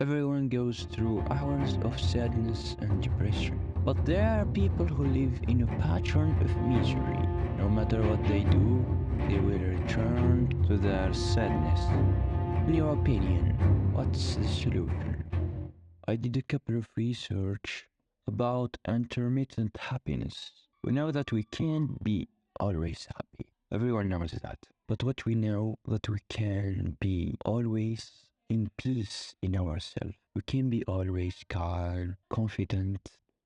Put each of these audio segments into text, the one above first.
Everyone goes through hours of sadness and depression. But there are people who live in a pattern of misery. No matter what they do, they will return to their sadness. In your opinion, what's the solution? I did a couple of research about intermittent happiness. We know that we can't be always happy. Everyone knows that. But what we know that we can be always in peace in ourselves. We can be always calm, confident,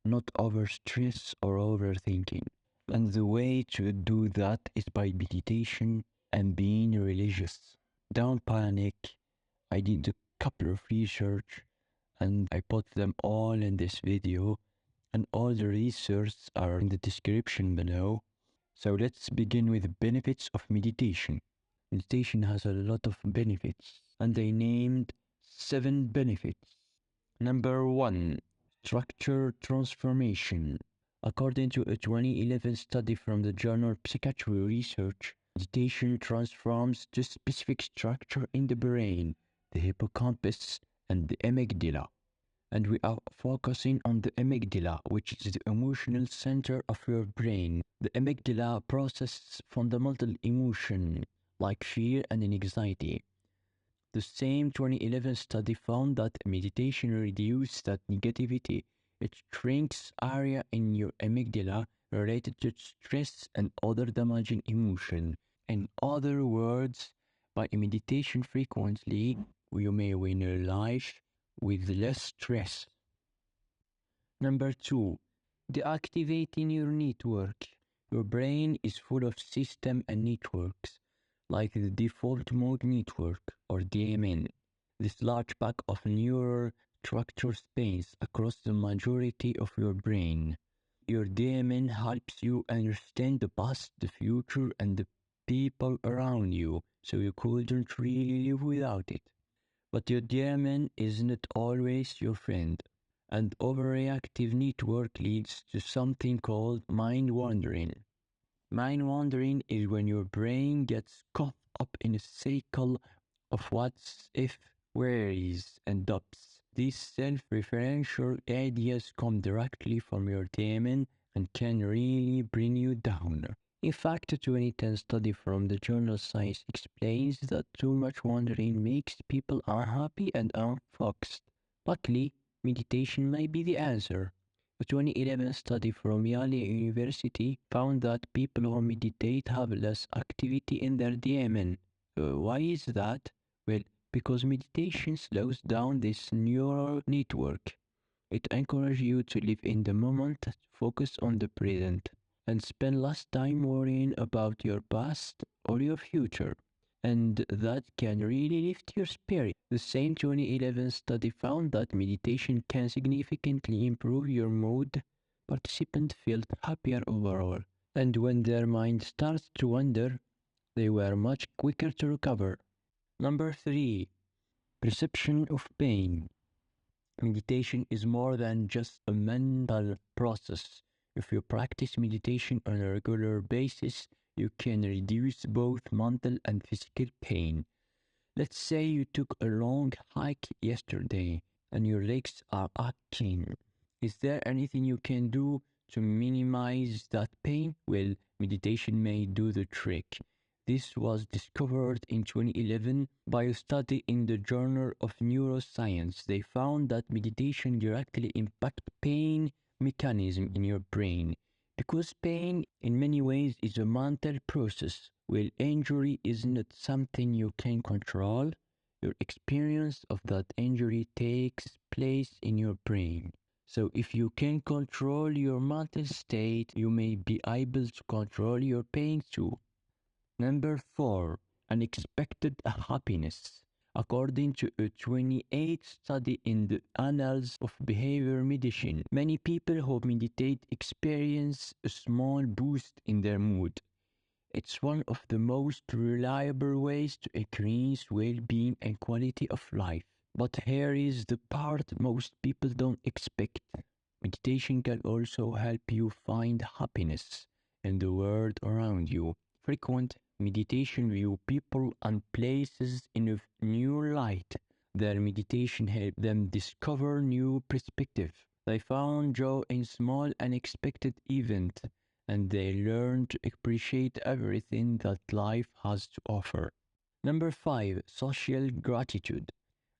not overstressed or overthinking. And the way to do that is by meditation and being religious. Don't panic. I did a couple of research and I put them all in this video, and all the resources are in the description below. So let's begin with the benefits of meditation. Meditation has a lot of benefits, and they named 7 benefits. Number 1, structure transformation. According to a 2011 study from the journal Psychiatry Research, meditation transforms two specific structure in the brain, the hippocampus and the amygdala. And we are focusing on the amygdala, which is the emotional center of your brain. The amygdala processes fundamental emotion like fear and anxiety. The same 2011 study found that meditation reduces that negativity. It shrinks area in your amygdala related to stress and other damaging emotion. In other words, by meditation frequently, you may win a life with less stress. Number 2, deactivating your network. Your brain is full of systems and networks, like the default mode network or DMN. This large pack of neural structure spans across the majority of your brain. Your DMN helps you understand the past, the future, and the people around you, so you couldn't really live without it. But your DMN is not always your friend. And overreactive network leads to something called mind wandering. Mind wandering is when your brain gets caught up in a cycle of what's if, where is, and doubts. These self-referential ideas come directly from your demon and can really bring you down. In fact, a 2010 study from the journal Science explains that too much wandering makes people unhappy and unfocused. Luckily, meditation may be the answer. A 2011 study from Yale University found that people who meditate have less activity in their DMN. Why is that? Well, because meditation slows down this neural network. It encourages you to live in the moment, focus on the present, and spend less time worrying about your past or your future. And that can really lift your spirit. The same 2011 study found that meditation can significantly improve your mood. Participants felt happier overall, and when their mind starts to wander, they were much quicker to recover. Number 3, perception of pain. Meditation is more than just a mental process. If you practice meditation on a regular basis, you can reduce both mental and physical pain. Let's say you took a long hike yesterday and your legs are aching. Is there anything you can do to minimize that pain? Well, meditation may do the trick. This was discovered in 2011 by a study in the Journal of Neuroscience. They found that meditation directly impacts pain mechanism in your brain. Because pain in many ways is a mental process, while injury is not something you can control, your experience of that injury takes place in your brain. So if you can control your mental state, you may be able to control your pain too. Number 4, unexpected happiness. According to a 28 study in the Annals of Behavior Medicine, many people who meditate experience a small boost in their mood. It's one of the most reliable ways to increase well-being and quality of life. But here is the part most people don't expect. Meditation can also help you find happiness in the world around you. Frequent meditation view people and places in a new light. Their meditation helped them discover new perspective. They found joy in small unexpected events, and they learned to appreciate everything that life has to offer. Number 5, social gratitude.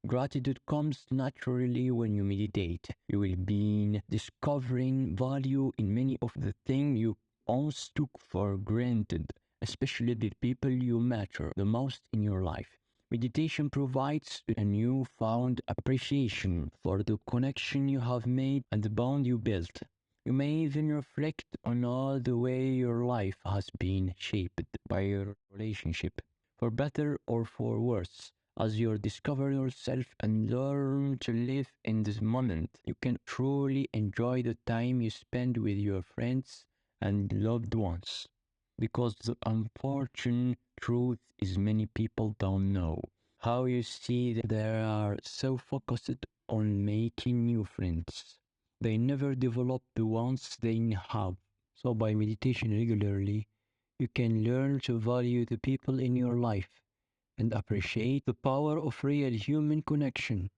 Gratitude comes naturally when you meditate. You will be discovering value in many of the things you once took for granted, especially the people you matter the most in your life. Meditation provides a newfound appreciation for the connection you have made and the bond you built. You may even reflect on all the way your life has been shaped by your relationship, for better or for worse. As you discover yourself and learn to live in this moment, you can truly enjoy the time you spend with your friends and loved ones. Because the unfortunate truth is many people don't know how you see that they are so focused on making new friends. They never develop the ones they have. So by meditation regularly, you can learn to value the people in your life and appreciate the power of real human connection.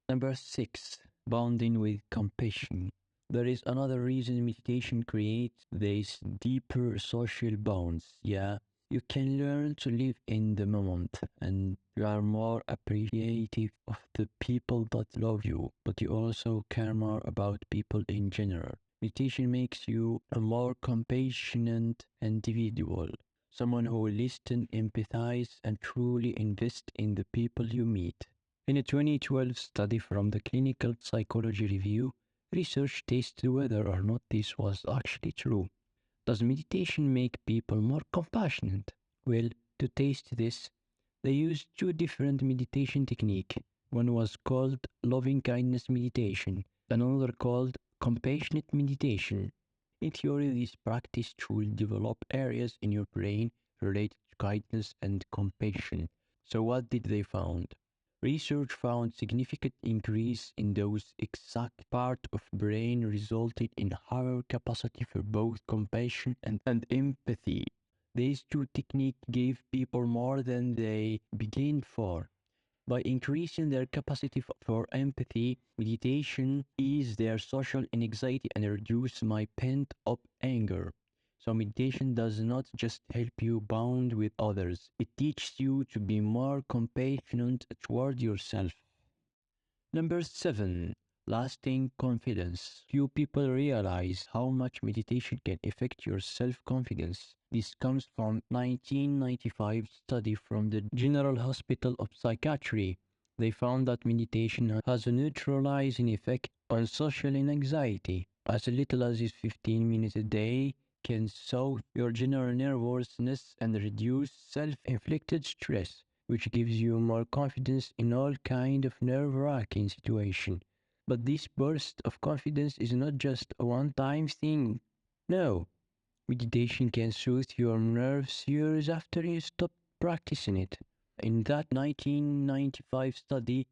Number 6, bonding with compassion. There is another reason meditation creates these deeper social bonds. Yeah, you can learn to live in the moment and you are more appreciative of the people that love you, but you also care more about people in general. Meditation makes you a more compassionate individual, someone who will listen, empathize, and truly invest in the people you meet. In a 2012 study from the Clinical Psychology Review, research tested whether or not this was actually true. Does meditation make people more compassionate? Well, to test this, they used two different meditation techniques. One was called loving kindness meditation, another called compassionate meditation. In theory, this practice should develop areas in your brain related to kindness and compassion. So what did they find? Research found significant increase in those exact part of brain resulted in higher capacity for both compassion and empathy. These two techniques gave people more than they began for. By increasing their capacity for empathy, meditation ease their social anxiety and reduce my pent up anger. So meditation does not just help you bond with others, it teaches you to be more compassionate toward yourself. Number 7, lasting confidence. Few people realize how much meditation can affect your self-confidence. This comes from 1995 study from the General Hospital of Psychiatry. They found that meditation has a neutralizing effect on social anxiety. As little as 15 minutes a day can soothe your general nervousness and reduce self-inflicted stress, which gives you more confidence in all kind of nerve-wracking situation. But this burst of confidence is not just a one-time thing. No, meditation can soothe your nerves years after you stop practicing it. In that 1995 study,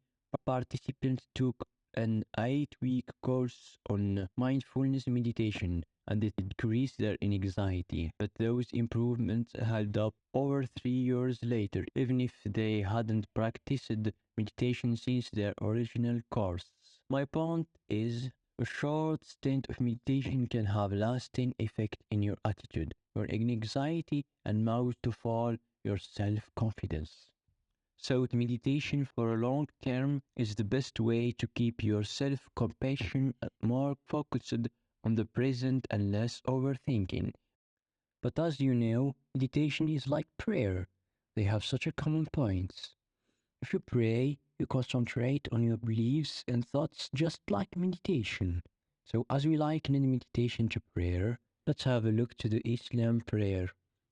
participants took an 8-week course on mindfulness meditation and it decreased their anxiety. But those improvements held up over 3 years later, even if they hadn't practiced meditation since their original course. My point is, a short stint of meditation can have lasting effect in your attitude, your anxiety, and mouth to fall, your self-confidence. So meditation for a long term is the best way to keep your self-compassion more focused on the present and less overthinking. But as you know, meditation is like prayer. They have such a common points. If you pray, you concentrate on your beliefs and thoughts just like meditation. So as we liken meditation to prayer, let's have a look to the Islam prayer,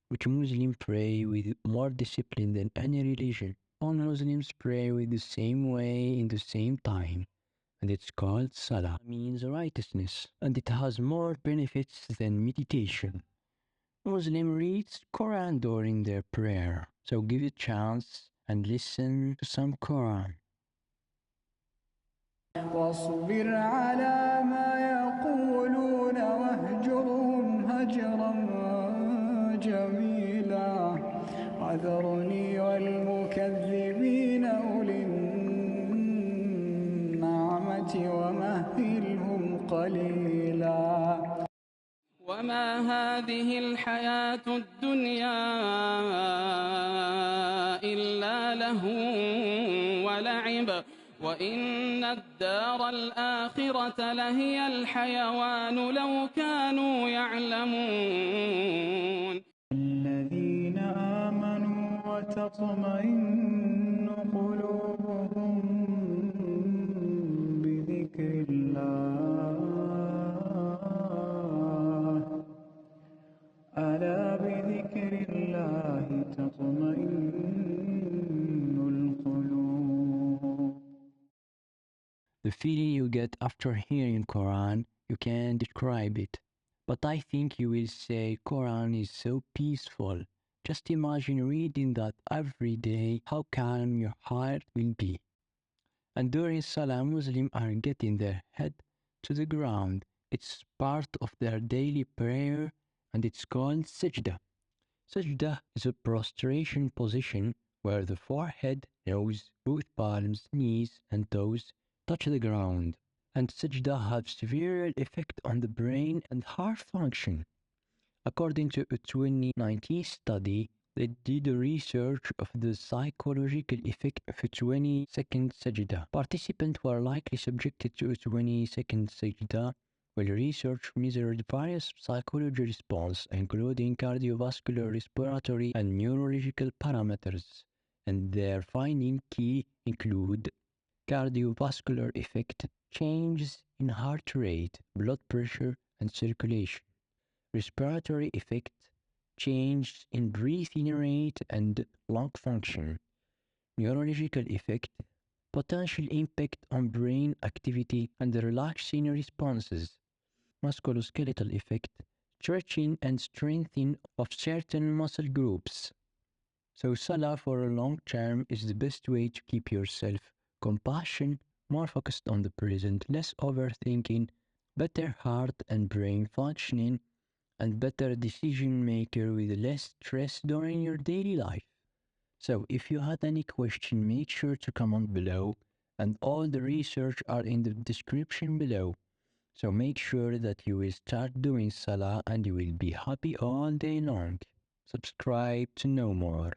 which Muslims pray with more discipline than any religion. All Muslims pray with the same way in the same time, and it's called Salah, means righteousness, and it has more benefits than meditation. Muslim reads Quran during their prayer, so give it a chance and listen to some Quran. واصبر على ما يقولون واهجرهم هجرا جميلا وذرني والمكذبين أولي الساعة ومهلهم قليلا وما هذه الحياة الدنيا إلا لهو ولعب وإن الدار الآخرة لهي الحيوان لو كانوا يعلمون الذين آمنوا وتطمئن قلوبهم بذكر الله ألا بذكر الله تطمئن القلوب. The feeling you get after hearing Quran, you can't describe it. But I think you will say Quran is so peaceful. Just imagine reading that every day, how calm your heart will be. And during Salah, Muslims are getting their head to the ground. It's part of their daily prayer and it's called Sajda. Sajda is a prostration position where the forehead, nose, both palms, knees and toes touch the ground. And Sajda has severe effect on the brain and heart function. According to a 2019 study, they did a research of the psychological effect of a 20-second sajda. Participants were likely subjected to a 20-second sajda, while research measured various psychology responses, including cardiovascular, respiratory, and neurological parameters. And their findings key include cardiovascular effect, changes in heart rate, blood pressure, and circulation. Respiratory effect, change in breathing rate and lung function. Neurological effect, potential impact on brain activity and relaxing responses. Musculoskeletal effect, stretching and strengthening of certain muscle groups. So Salah for a long term is the best way to keep yourself compassion, more focused on the present, less overthinking, better heart and brain functioning, and better decision maker with less stress during your daily life. So if you had any question, make sure to comment below, and all the research are in the description below. So make sure that you will start doing Salah and you will be happy all day long. Subscribe to know more.